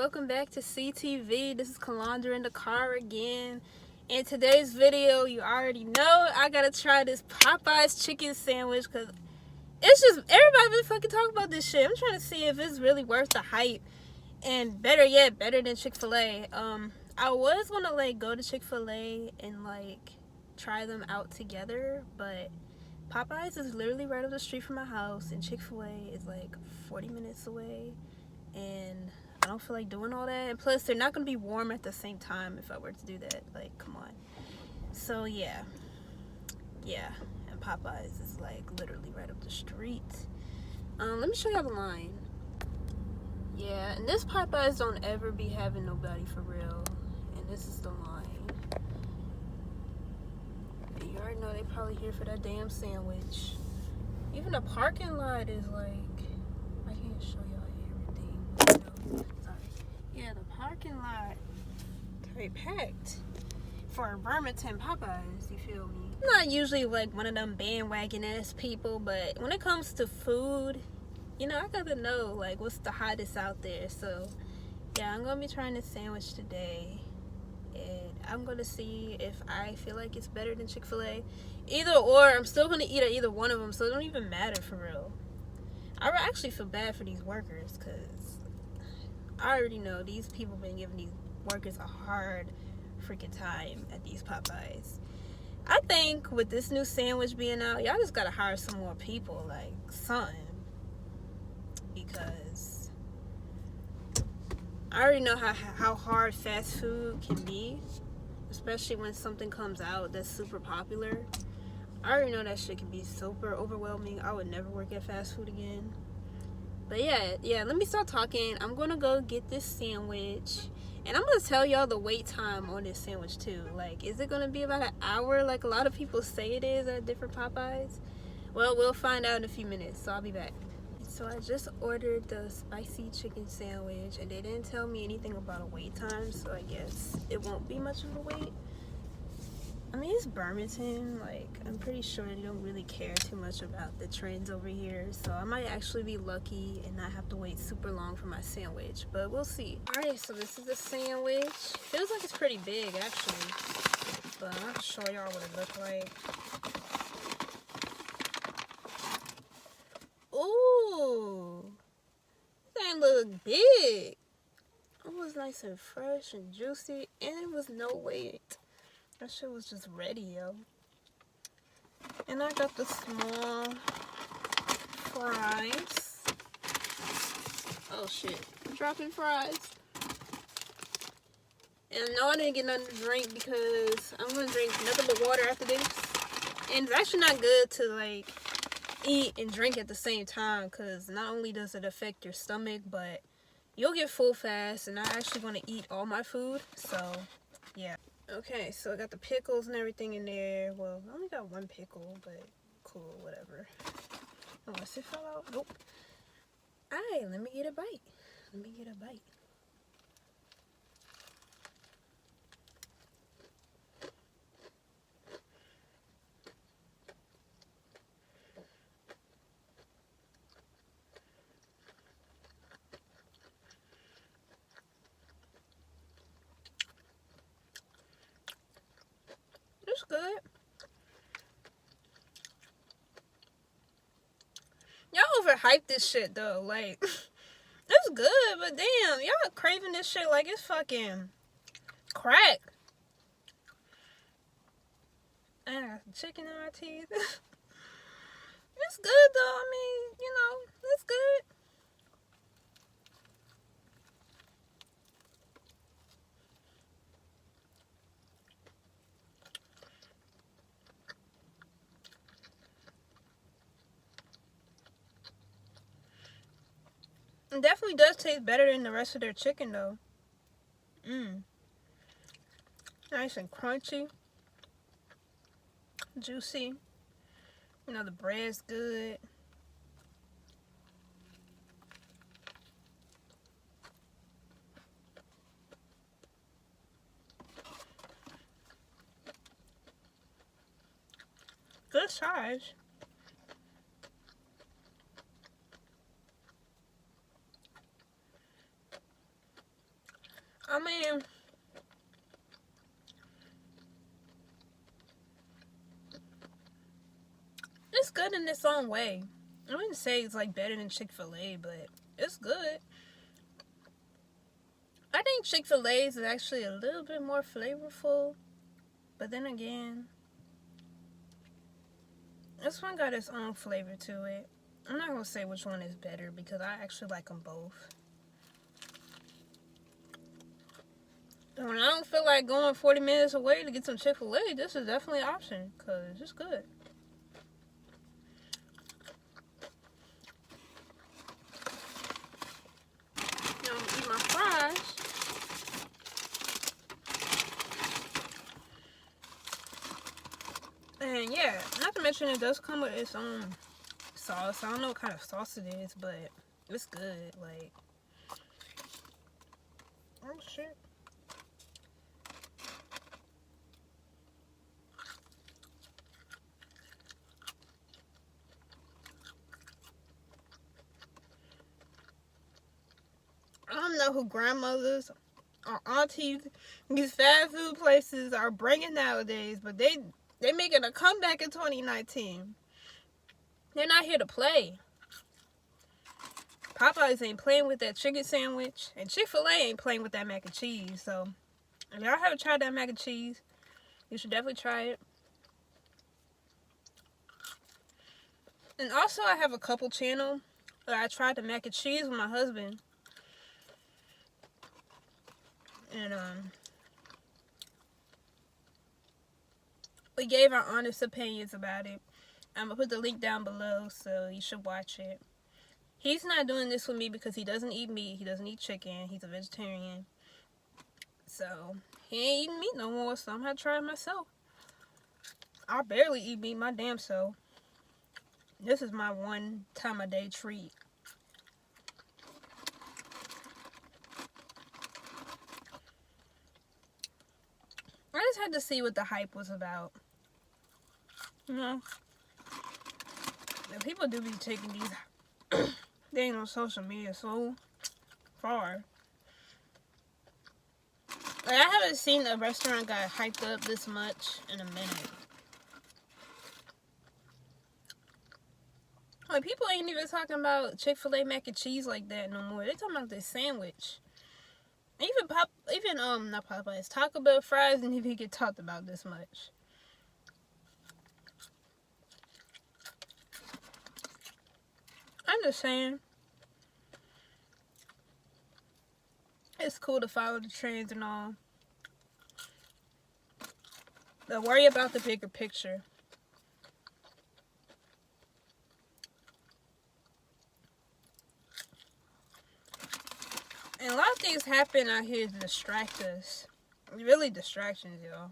welcome back to CTV. This is Calandra in the car again. In today's video, you already know I gotta try this Popeyes chicken sandwich because it's just everybody been fucking talking about this shit. I'm trying to see if it's really worth the hype, and better yet, better than Chick-fil-A. I was gonna go to Chick-fil-A and try them out together, but Popeyes is literally right up the street from my house, and Chick-fil-A is 40 minutes away, and I don't feel like doing all that. And plus, they're not going to be warm at the same time if I were to do that. Come on. So, yeah. And Popeyes is, literally right up the street. Let me show y'all the line. Yeah, and this Popeyes don't ever be having nobody for real. And this is the line. And you already know they probably here for that damn sandwich. Even the parking lot is I can't show y'all everything. But, sorry. Yeah, the parking lot very packed for Birmingham Popeyes, you feel me? I'm not usually one of them bandwagon ass people, but when it comes to food, I gotta know what's the hottest out there. So yeah, I'm gonna be trying this sandwich today, and I'm gonna see if I feel like it's better than Chick-fil-A. Either or, I'm still gonna eat at either one of them, so it don't even matter for real. I actually feel bad for these workers because I already know these people been giving these workers a hard freaking time at these Popeyes. I think with this new sandwich being out, y'all just gotta hire some more people, something, because I already know how hard fast food can be, especially when something comes out that's super popular. I already know that shit can be super overwhelming. I would never work at fast food again. But yeah, let me stop talking. I'm gonna go get this sandwich, and I'm gonna tell y'all the wait time on this sandwich too. Is it gonna be about an hour like a lot of people say it is at different Popeyes? Well, we'll find out in a few minutes, so I'll be back. So I just ordered the spicy chicken sandwich, and they didn't tell me anything about a wait time, so I guess it won't be much of a wait. I mean, it's Birmingham. I'm pretty sure they don't really care too much about the trends over here, so I might actually be lucky and not have to wait super long for my sandwich, but we'll see. Alright, so this is the sandwich. Feels like it's pretty big, actually, but I'm gonna show y'all what it looks like. Ooh, this thing look big. It was nice and fresh and juicy, and it was no wait. That shit was just ready, yo. And I got the small fries. Oh shit, I'm dropping fries. And no, I didn't get nothing to drink because I'm gonna drink nothing but water after this. And it's actually not good to eat and drink at the same time, because not only does it affect your stomach, but you'll get full fast, and I actually want to eat all my food, so yeah. Okay, so I got the pickles and everything in there. Well, I only got one pickle, but cool, whatever. Unless it fell out. Nope. Alright, let me get a bite. It's good. Y'all overhyped this shit though. It's good, but damn, y'all craving this shit like it's fucking crack. I got some chicken in my teeth. It's good though. I mean, it's good. It definitely does taste better than the rest of their chicken though. Nice and crunchy. Juicy. The bread's good. Good size. I mean, it's good in its own way. I wouldn't say it's like better than Chick-fil-A, but it's good. I think Chick-fil-A's is actually a little bit more flavorful, but then again, this one got its own flavor to it. I'm not gonna say which one is better because I actually like them both. And when I don't feel like going 40 minutes away to get some Chick-fil-A, this is definitely an option because it's good. Now I'm gonna eat my fries. And yeah, not to mention it does come with its own sauce. I don't know what kind of sauce it is, but it's good. Like, oh shit. I don't know who grandmothers or aunties these fast food places are bringing nowadays, but they making a comeback in 2019. They're not here to play. Popeyes ain't playing with that chicken sandwich, and Chick-fil-A ain't playing with that mac and cheese. So, if y'all haven't tried that mac and cheese, you should definitely try it. And also, I have a couple channel where I tried the mac and cheese with my husband. And, we gave our honest opinions about it. I'm going to put the link down below, so you should watch it. He's not doing this with me because he doesn't eat meat. He doesn't eat chicken. He's a vegetarian. So, he ain't eating meat no more, so I'm going to try it myself. I barely eat meat my damn self. This is my one time a day treat. I just had to see what the hype was about. You know? And people do be taking these things on social media so far. Like, I haven't seen a restaurant got hyped up this much in a minute. Like, people ain't even talking about Chick-fil-A mac and cheese like that no more. They talking about this sandwich. Even not Popeyes, Taco Bell fries didn't even get talked about this much. I'm just saying, it's cool to follow the trends and all, but worry about the bigger picture. And a lot of things happen out here to distract us. Really distractions, y'all.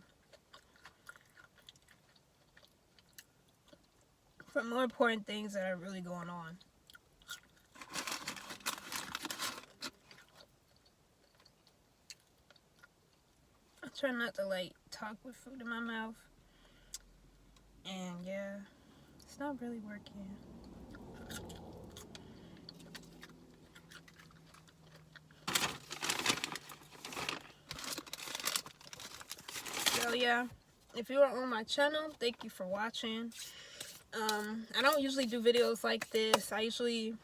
From more important things that are really going on. I try not to, like, talk with food in my mouth. And, yeah, it's not really working. So, yeah, if you are on my channel, thank you for watching. I don't usually do videos like this. I usually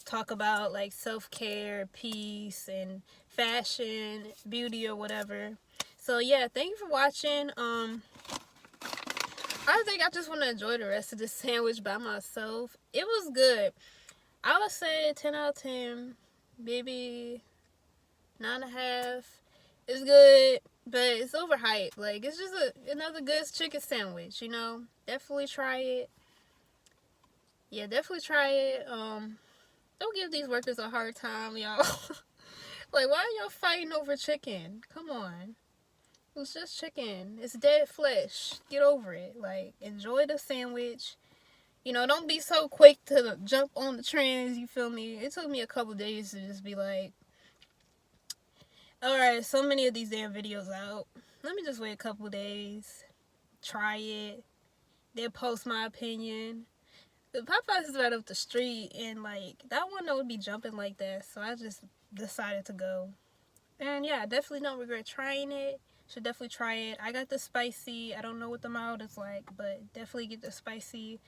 talk about, like, self-care, peace, and fashion, beauty, or whatever. So, yeah, thank you for watching. I think I just want to enjoy the rest of this sandwich by myself. It was good. I would say 10 out of 10. Maybe 9.5. It's good, but it's overhyped. Like, it's just another good chicken sandwich, you know? Definitely try it. Yeah, definitely try it. Don't give these workers a hard time, y'all. Like, why are y'all fighting over chicken? Come on. It's just chicken. It's dead flesh. Get over it. Like, enjoy the sandwich. You know, don't be so quick to jump on the trends, you feel me? It took me a couple days to just be like, alright, so many of these damn videos out. Let me just wait a couple days. Try it. Then post my opinion. The Popeyes is right up the street, and, like, that one would be jumping like that, so I just decided to go. And yeah, definitely don't regret trying it. Should definitely try it. I got the spicy. I don't know what the mild is like, but definitely get the spicy.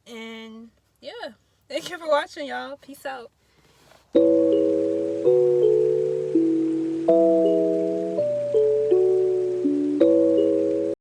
And yeah, thank you for watching, y'all. Peace out.